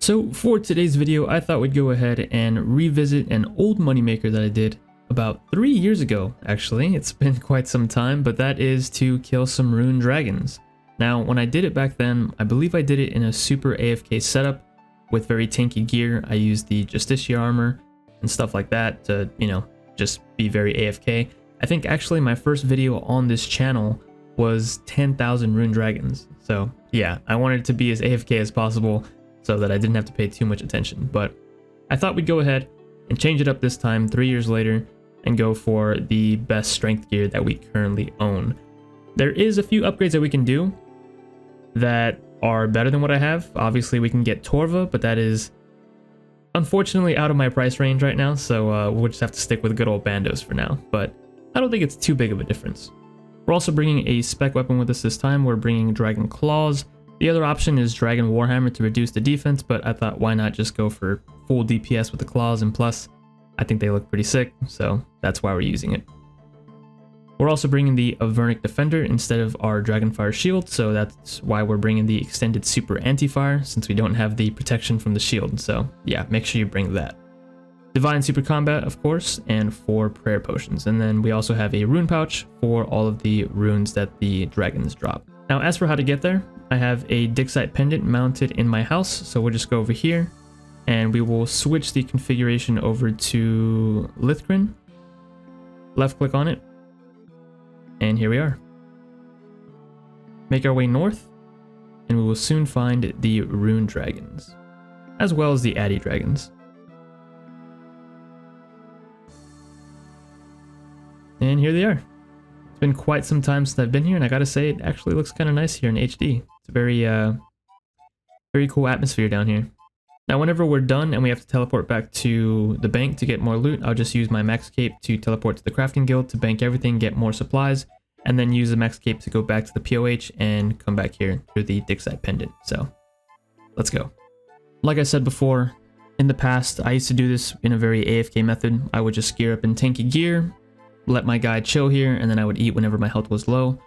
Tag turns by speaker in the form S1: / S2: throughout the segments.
S1: So for today's video, I thought we'd go ahead and revisit an old moneymaker that I did about 3 years ago, actually. It's been quite some time, but that is to kill some rune dragons. Now, when I did it back then, I believe I did it in a super AFK setup with very tanky gear. I used the Justicia armor and stuff like that to, just be very AFK. I think actually my first video on this channel was 10,000 rune dragons. So yeah, I wanted it to be as AFK as possible so that I didn't have to pay too much attention. But I thought we'd go ahead and change it up this time, 3 years later, and go for the best strength gear that we currently own. There is a few upgrades that we can do that are better than what I have. Obviously we can get Torva, but that is unfortunately out of my price range right now, so we'll just have to stick with good old Bandos for now, but I don't think it's too big of a difference. We're also bringing a spec weapon with us this time. We're bringing Dragon Claws. The other option is Dragon Warhammer to reduce the defense, but I thought why not just go for full DPS with the claws, and plus I think they look pretty sick, so that's why we're using it. We're also bringing the Avernic Defender instead of our Dragonfire Shield, so that's why we're bringing the extended super anti-fire, since we don't have the protection from the shield. So yeah, make sure you bring that. Divine Super Combat, of course, and 4 prayer potions. And then we also have a rune pouch for all of the runes that the dragons drop. Now, as for how to get there, I have a Dixite pendant mounted in my house, so we'll just go over here and we will switch the configuration over to Lithgren. Left click on it, and here we are. Make our way north, and we will soon find the rune dragons, as well as the Addy dragons. And here they are. It's been quite some time since I've been here, and I gotta say, it actually looks kind of nice here in HD. It's a very, very cool atmosphere down here. Now, whenever we're done and we have to teleport back to the bank to get more loot, I'll just use my max cape to teleport to the crafting guild to bank everything, get more supplies, and then use the max cape to go back to the POH and come back here through the Dixite pendant. So, let's go. Like I said before, in the past, I used to do this in a very AFK method. I would just gear up in tanky gear, let my guy chill here, and then I would eat whenever my health was low.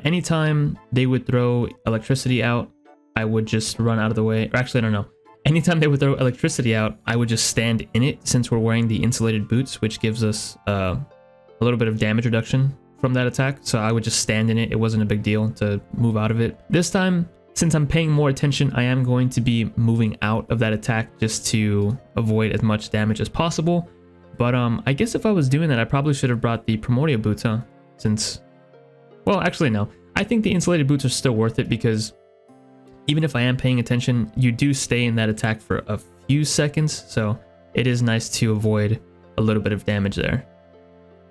S1: Anytime they would throw electricity out, I would just run out of the way. Or actually, I don't know. Anytime they would throw electricity out, I would just stand in it, since we're wearing the insulated boots, which gives us a little bit of damage reduction from that attack. So I would just stand in it. It wasn't a big deal to move out of it. This time, since I'm paying more attention, I am going to be moving out of that attack just to avoid as much damage as possible. But I guess if I was doing that, I probably should have brought the Primordial boots, huh? Since, well, actually no. I think the insulated boots are still worth it, because even if I am paying attention, you do stay in that attack for a few seconds, so it is nice to avoid a little bit of damage there.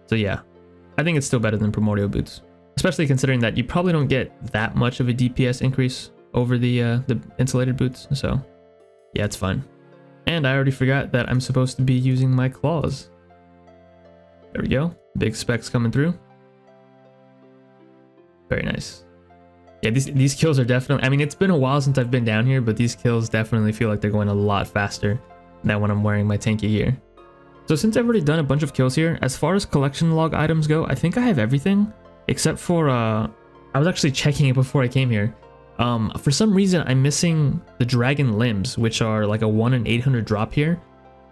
S1: So yeah, I think it's still better than Primordial boots, especially considering that you probably don't get that much of a DPS increase over the insulated boots. So yeah, it's fine. And I already forgot that I'm supposed to be using my claws. There we go. Big specs coming through. Very nice. Yeah, these kills are definitely... I mean, it's been a while since I've been down here, but these kills definitely feel like they're going a lot faster than when I'm wearing my tanky gear. So since I've already done a bunch of kills here, as far as collection log items go, I think I have everything. Except for... I was actually checking it before I came here. For some reason, I'm missing the dragon limbs, which are like a 1 in 800 drop here.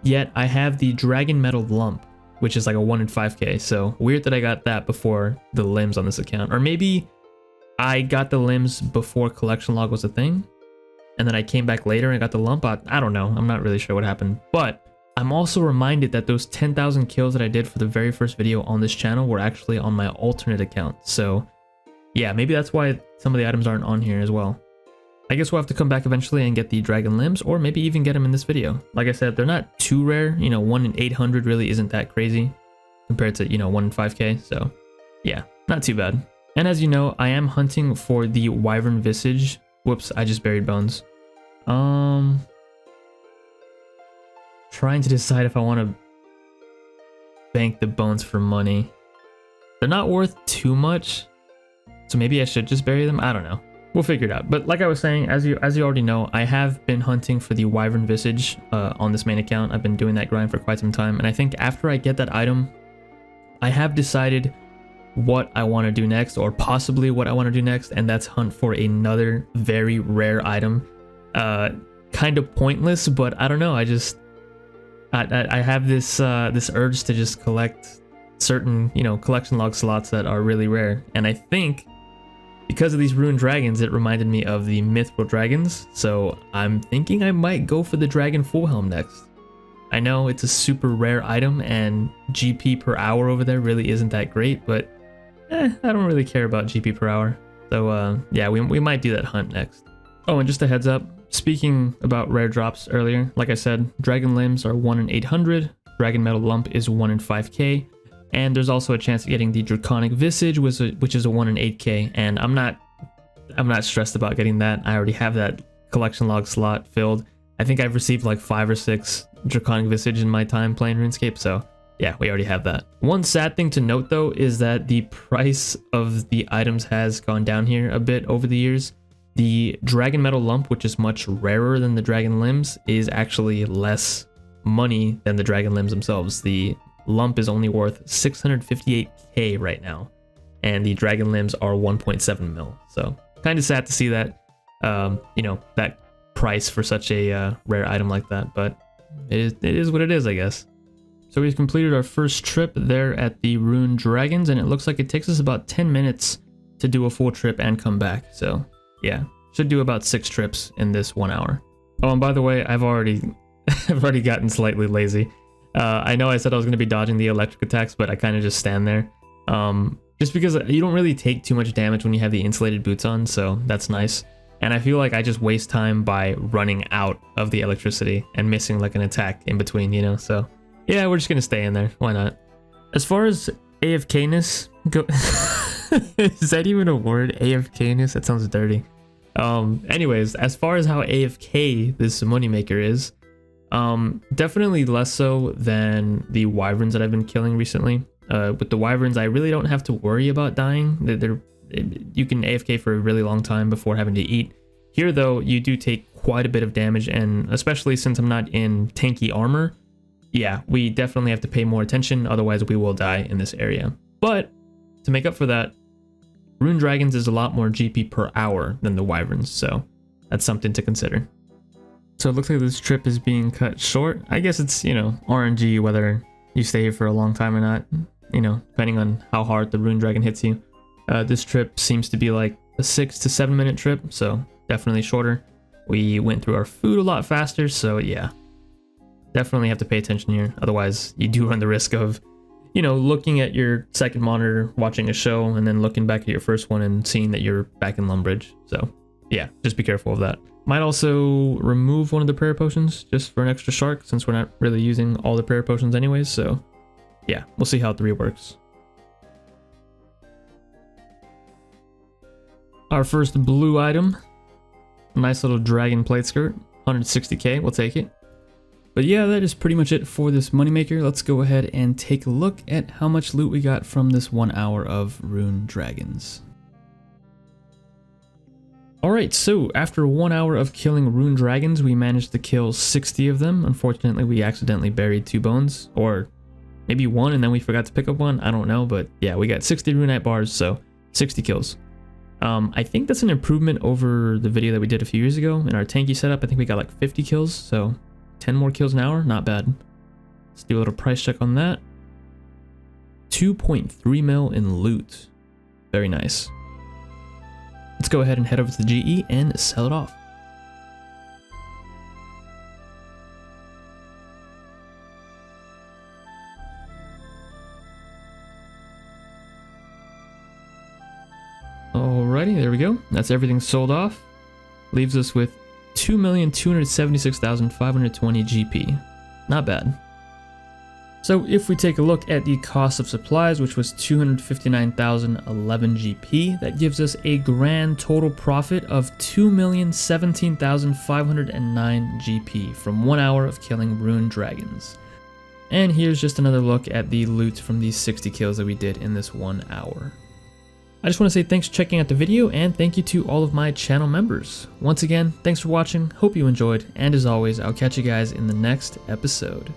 S1: Yet I have the dragon metal lump, which is like a 1 in 5k. So weird that I got that before the limbs on this account. Or maybe I got the limbs before collection log was a thing, and then I came back later and got the lump. I don't know. I'm not really sure what happened. But I'm also reminded that those 10,000 kills that I did for the very first video on this channel were actually on my alternate account. So yeah, maybe that's why some of the items aren't on here as well. I guess we'll have to come back eventually and get the dragon limbs, or maybe even get them in this video. Like I said, they're not too rare. 1 in 800 really isn't that crazy compared to, 1 in 5k. So yeah, not too bad. And as you know, I am hunting for the Wyvern Visage. Whoops, I just buried bones. Trying to decide if I want to bank the bones for money. They're not worth too much, so maybe I should just bury them. I don't know. We'll figure it out. But like I was saying, as you already know, I have been hunting for the Wyvern Visage on this main account. I've been doing that grind for quite some time, and I think after I get that item, I have decided what I want to do next, or possibly what I want to do next, and that's hunt for another very rare item. Kind kind of pointless, but I don't know. I have this this urge to just collect certain, you know, collection log slots that are really rare. And I think because of these rune dragons, it reminded me of the mithril dragons. So I'm thinking I might go for the dragon full helm next. I know it's a super rare item and GP per hour over there really isn't that great, but I don't really care about GP per hour. So yeah, we might do that hunt next. Oh, and just a heads up, speaking about rare drops earlier, like I said, dragon limbs are 1 in 800, dragon metal lump is 1 in 5k, and there's also a chance of getting the draconic visage, which is a 1 in 8k, and I'm not stressed about getting that. I already have that collection log slot filled. I think I've received like 5 or 6 draconic visage in my time playing RuneScape, so yeah, we already have that. One sad thing to note though is that the price of the items has gone down here a bit over the years. The dragon metal lump, which is much rarer than the dragon limbs, is actually less money than the dragon limbs themselves. The lump is only worth 658k right now, and the dragon limbs are 1.7 mil. So kind of sad to see that, you know, that price for such a rare item like that, but it is what it is, I guess. So we've completed our first trip there at the Rune Dragons, and it looks like it takes us about 10 minutes to do a full trip and come back. So yeah, should do about 6 trips in this 1 hour. Oh, and by the way, I've already gotten slightly lazy. I know I said I was going to be dodging the electric attacks, but I kind of just stand there. Just because you don't really take too much damage when you have the insulated boots on, so that's nice. And I feel like I just waste time by running out of the electricity and missing like an attack in between, you know? So yeah, we're just gonna stay in there. Why not? As far as AFK-ness go, is that even a word? AFK-ness? That sounds dirty. Anyways, as far as how AFK this moneymaker is, definitely less so than the wyverns that I've been killing recently. With the wyverns, I really don't have to worry about dying. You can AFK for a really long time before having to eat. Here though, you do take quite a bit of damage, and especially since I'm not in tanky armor, yeah, we definitely have to pay more attention, otherwise we will die in this area. But to make up for that, Rune Dragons is a lot more GP per hour than the wyverns, so that's something to consider. So it looks like this trip is being cut short. I guess it's, you know, RNG whether you stay here for a long time or not, you know, depending on how hard the Rune Dragon hits you. This trip seems to be like a 6 to 7 minute trip, so definitely shorter. We went through our food a lot faster, so yeah, definitely have to pay attention here. Otherwise, you do run the risk of, you know, looking at your second monitor, watching a show, and then looking back at your first one and seeing that you're back in Lumbridge. So yeah, just be careful of that. Might also remove one of the prayer potions just for an extra shark, since we're not really using all the prayer potions anyways. So yeah, we'll see how 3 works. Our first blue item, nice little dragon plate skirt, 160k, we'll take it. But yeah, that is pretty much it for this moneymaker. Let's go ahead and take a look at how much loot we got from this 1 hour of Rune Dragons. Alright, so after 1 hour of killing Rune Dragons, we managed to kill 60 of them. Unfortunately, we accidentally buried 2 bones, or maybe 1 and then we forgot to pick up 1, I don't know, but yeah, we got 60 runite bars, so 60 kills. I think that's an improvement over the video that we did a few years ago in our tanky setup. I think we got like 50 kills, so 10 more kills an hour, not bad. Let's do a little price check on that. 2.3 mil in loot. Very nice. Let's go ahead and head over to the GE and sell it off. Alrighty, there we go. That's everything sold off. Leaves us with 2,276,520 GP. Not bad. So if we take a look at the cost of supplies, which was 259,011 GP, that gives us a grand total profit of 2,017,509 GP from 1 hour of killing Rune Dragons. And here's just another look at the loot from these 60 kills that we did in this 1 hour. I just want to say thanks for checking out the video, and thank you to all of my channel members. Once again, thanks for watching, hope you enjoyed, and as always, I'll catch you guys in the next episode.